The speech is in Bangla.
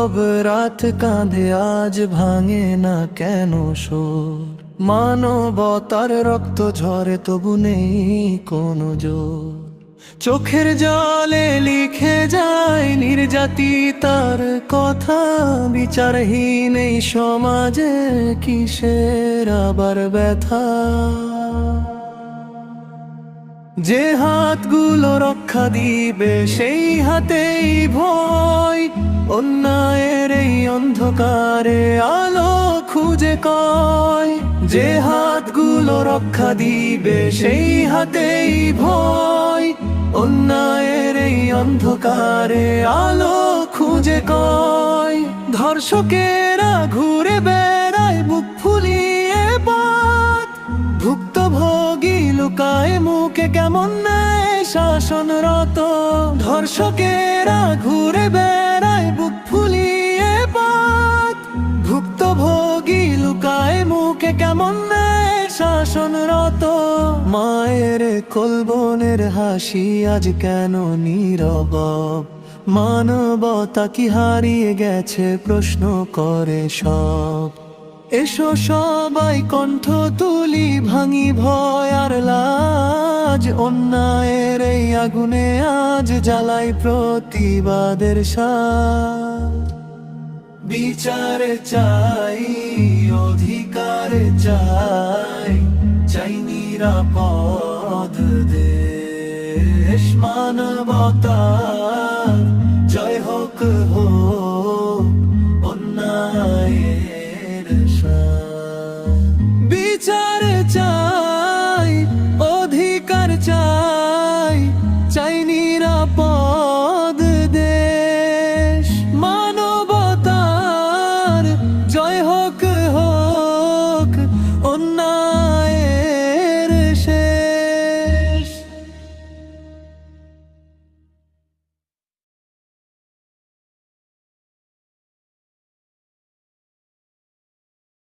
নীরব রাত কাঁধে আজ ভাঙে না কেন সুর। মানবতার রক্ত ঝরে তবু নেই কোনো জোর। চোখের জলে লিখে যায় নির্যাতিতার কথা। বিচারহীন এই সমাজে কিসের আবার ব্যথা। যে হাতগুলো রক্ষা দিবে সেই হাতেই ভয়। অন্যায়ের এই অন্ধকারে আলো খুঁজে কয়। যে হাতগুলো রক্ষা দিবে সেই হাতেই ভয়। অন্যায়ের এই অন্ধকারে আলো খুঁজে কয়। ধর্ষকেরা ঘুরে বেড়ায় বুক ফুলিয়ে পথ। ভুক্তভোগী লুকায় মুখে কেমন নেয় শাসনরত। ধর্ষকেরা ঘুরে বেড়ায় বুক ফুলিয়ে পথ। ভুক্তভোগী লুকায় মুখে কেমন নেয় শাসনরত। মায়ের কোলবনের হাসি আজ কেন নীরব। মানবতা কি হারিয়ে গেছে প্রশ্ন করে সব। এসো সবাই কণ্ঠ তুলি ভাঙি ভয় আর লাজ। অন্যায়ের এই আগুনে আজ জ্বালাই প্রতিবাদের সাজ। বিচারে চাই অধিকারে চাই, চাই নিরাপদ দেশ। মানবতার জয় হোক।